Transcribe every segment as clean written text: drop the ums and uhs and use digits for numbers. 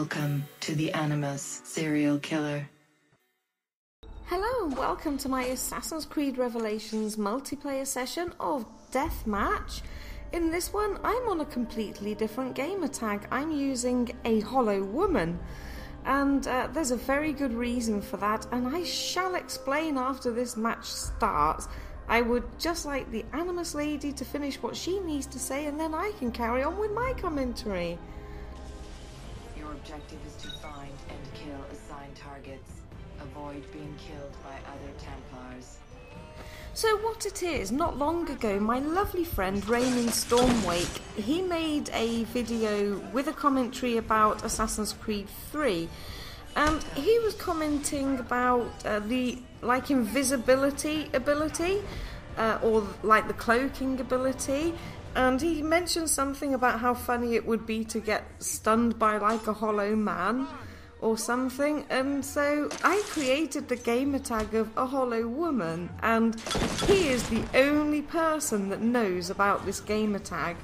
Welcome to the Animus Serial Killer. Hello and welcome to my Assassin's Creed Revelations multiplayer session of Deathmatch. In this one, I'm on a completely different gamer tag. I'm using a hollow woman. And there's a very good reason for that, and I shall explain after this match starts. I would just like the Animus lady to finish what she needs to say, and then I can carry on with my commentary. Your objective is to find and kill assigned targets. Avoid being killed by other Templars. So what it is, not long ago, my lovely friend Raymond Stormwake, he made a video with a commentary about Assassin's Creed 3, and he was commenting about the invisibility ability, or like the cloaking ability, and he mentioned something about how funny it would be to get stunned by like a hollow man or something, and so I created the gamer tag of a hollow woman, and he is the only person that knows about this gamer tag.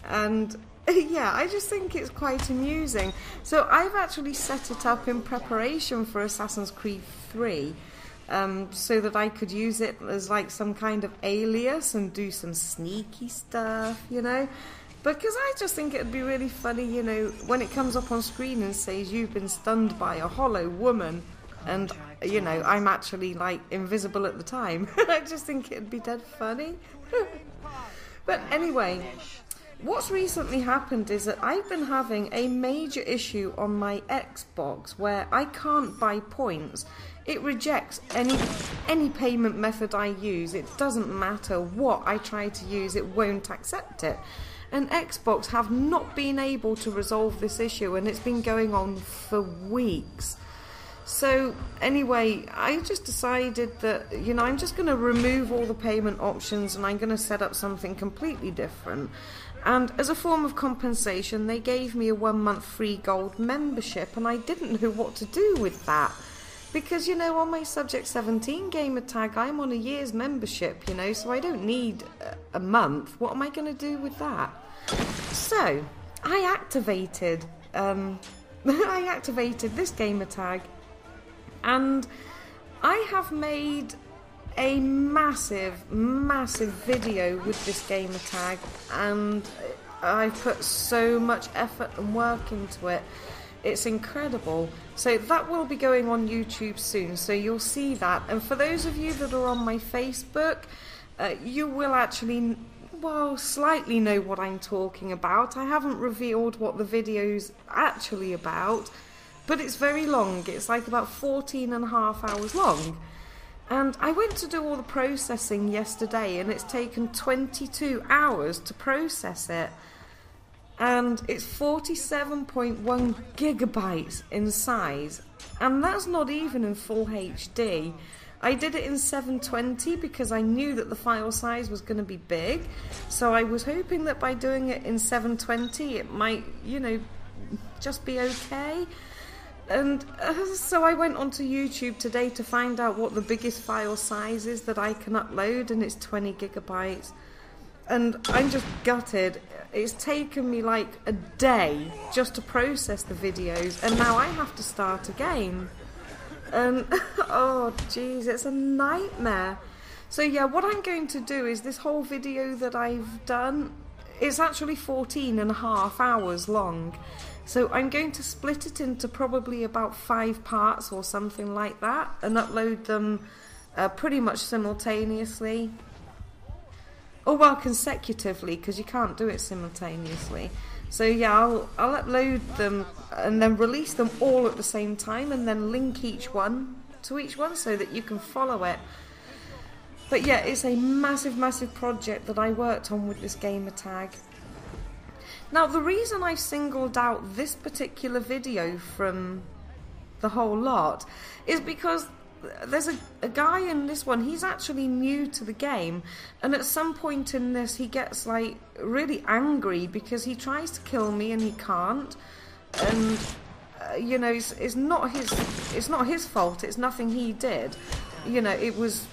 And yeah, I just think it's quite amusing. So I've actually set it up in preparation for Assassin's Creed 3, so that I could use it as like some kind of alias and do some sneaky stuff, you know. Because I just think it'd be really funny, you know, when it comes up on screen and says you've been stunned by a hollow woman, and, you know, I'm actually, like, invisible at the time. I just think it'd be dead funny. But anyway, what's recently happened is that I've been having a major issue on my Xbox where I can't buy points. It rejects any payment method I use. It doesn't matter what I try to use, it won't accept it. And Xbox have not been able to resolve this issue, and it's been going on for weeks. So anyway, I just decided that, you know, I'm just going to remove all the payment options and I'm going to set up something completely different. And as a form of compensation, they gave me a 1-month free gold membership, and I didn't know what to do with that. Because, you know, on my Subject 17 gamer tag, I'm on a year's membership, you know, so I don't need a month. What am I going to do with that? So, I activated this gamer tag, and I have made a massive video with this gamer tag, and I've put so much effort and work into it. It's incredible. So that will be going on YouTube soon, so you'll see that. And for those of you that are on my Facebook, you will actually, well, slightly know what I'm talking about. I haven't revealed what the video's actually about, but it's very long. It's like about 14.5 hours long. And I went to do all the processing yesterday, and it's taken 22 hours to process it. And it's 47.1 gigabytes in size, and that's not even in full HD. I did it in 720 because I knew that the file size was going to be big, so I was hoping that by doing it in 720 it might, you know, just be okay. And so I went onto YouTube today to find out what the biggest file size is that I can upload, and it's 20 gigabytes. And I'm just gutted. It's taken me like a day just to process the videos, and now I have to start again. And oh jeez, it's a nightmare. So yeah, what I'm going to do is this whole video that I've done, it's actually 14.5 hours long. So I'm going to split it into probably about 5 parts or something like that, and upload them pretty much simultaneously. Or well, consecutively, because you can't do it simultaneously. So yeah, I'll upload them and then release them all at the same time, and then link each one to each one so that you can follow it. But yeah, it's a massive project that I worked on with this gamer tag. Now, the reason I singled out this particular video from the whole lot is because there's a guy in this one, he's actually new to the game, and at some point in this he gets like really angry because he tries to kill me and he can't, and you know, it's not his fault, it's nothing he did, you know, it was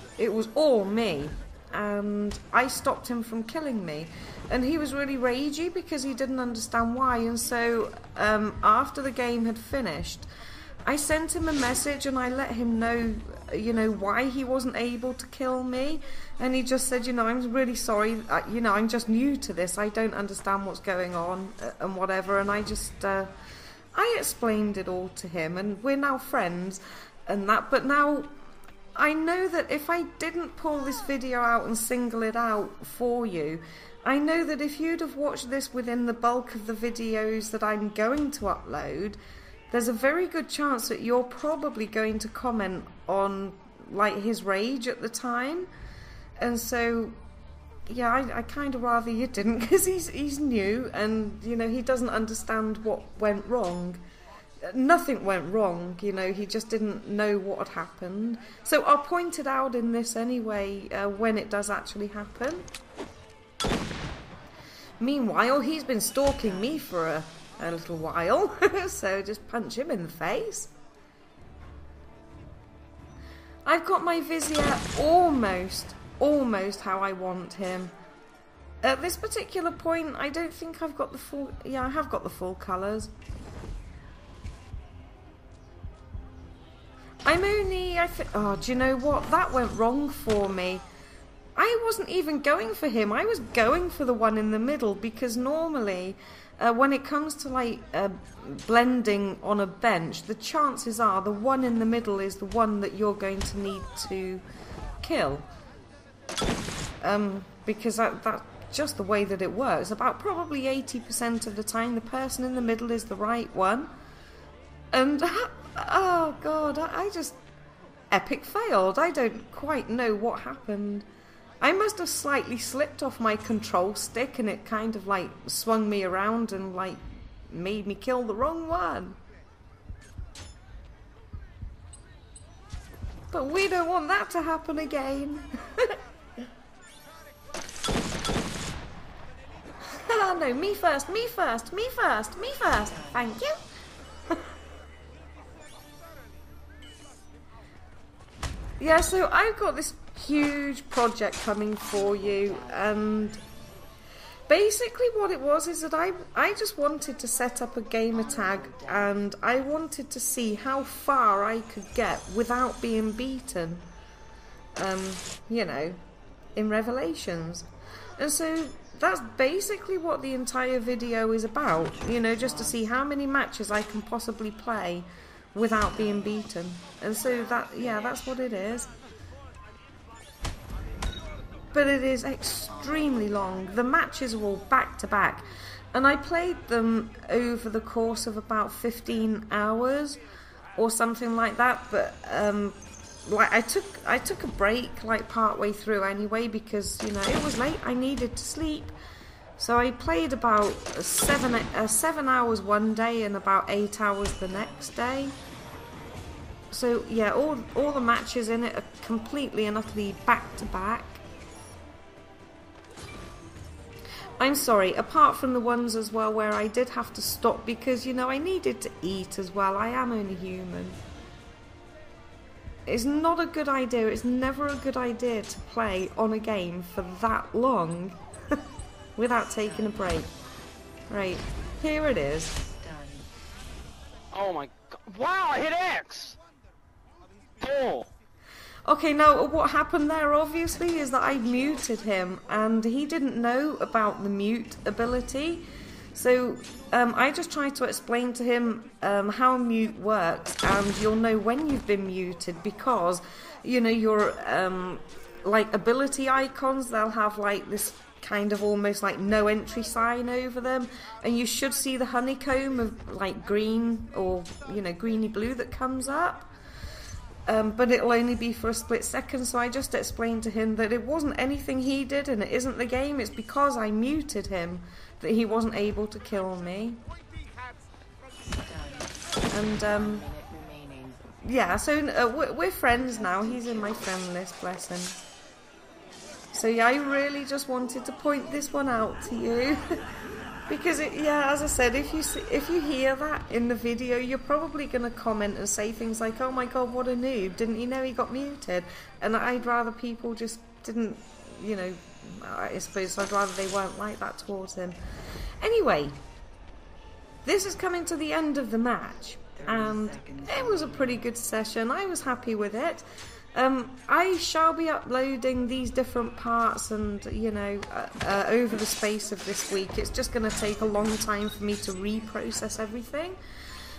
all me. and I stopped him from killing me. And he was really ragey because he didn't understand why. And so after the game had finished, I sent him a message and I let him know, you know, why he wasn't able to kill me. And he just said, you know, I'm really sorry, you know, I'm just new to this, I don't understand what's going on and whatever. And I just, I explained it all to him, and we're now friends and that. But now I know that if I didn't pull this video out and single it out for you, I know that if you'd have watched this within the bulk of the videos that I'm going to upload, there's a very good chance that you're probably going to comment on like his rage at the time. And so yeah, I kind of rather you didn't, because he's new and, you know, he doesn't understand what went wrong. Nothing went wrong, you know, he just didn't know what had happened. So I'll point it out in this anyway, when it does actually happen. Meanwhile, he's been stalking me for a little while, so just punch him in the face. I've got my Vizier almost how I want him. At this particular point, I don't think I've got the full... Yeah, I have got the full colours. I'm only... Oh, do you know what? That went wrong for me. I wasn't even going for him. I was going for the one in the middle, because normally when it comes to like blending on a bench, the chances are the one in the middle is the one that you're going to need to kill. Because that's just the way that it works. About probably 80% of the time the person in the middle is the right one. And oh god, I just epic failed. I don't quite know what happened. I must have slightly slipped off my control stick and it kind of like swung me around and like made me kill the wrong one. But we don't want that to happen again. Oh no, me first, me first, me first, me first. Thank you. Yeah, so I've got this huge project coming for you, and basically what it was is that I just wanted to set up a gamer tag, and I wanted to see how far I could get without being beaten, you know, in Revelations. And so that's basically what the entire video is about, you know, just to see how many matches I can possibly play without being beaten. And so that, yeah, that's what it is. But it is extremely long. The matches are all back to back, and I played them over the course of about 15 hours or something like that. But like I took a break like part way through anyway, because, you know, it was late, I needed to sleep. So I played about 7 hours one day and about 8 hours the next day. So yeah, all the matches in it are completely and utterly back to back. I'm sorry, apart from the ones as well where I did have to stop because, you know, I needed to eat as well. I am only human. It's not a good idea. It's never a good idea to play on a game for that long without taking a break. Right, here it is. Oh my god. Wow, I hit X! Oh. Okay, now what happened there obviously is that I muted him and he didn't know about the mute ability. So I just tried to explain to him how mute works, and you'll know when you've been muted because, you know, your like ability icons, they'll have like this kind of almost like no entry sign over them, and you should see the honeycomb of like green or, you know, greeny blue that comes up. But it'll only be for a split second, so I just explained to him that it wasn't anything he did and it isn't the game, it's because I muted him that he wasn't able to kill me. And yeah, so we're friends now, he's in my friend list, bless him. So yeah, I really just wanted to point this one out to you. Because, yeah, as I said, if you hear that in the video, you're probably going to comment and say things like, oh my god, what a noob, didn't you know he got muted? And I'd rather people just didn't, you know, I suppose I'd rather they weren't like that towards him. Anyway, this is coming to the end of the match, and it was a pretty good session. I was happy with it. I shall be uploading these different parts and, you know, over the space of this week. It's just going to take a long time for me to reprocess everything.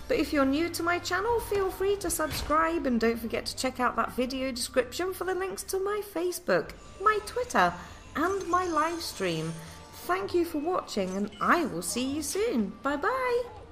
But if you're new to my channel, feel free to subscribe, and don't forget to check out that video description for the links to my Facebook, my Twitter, and my live stream. Thank you for watching, and I will see you soon. Bye bye!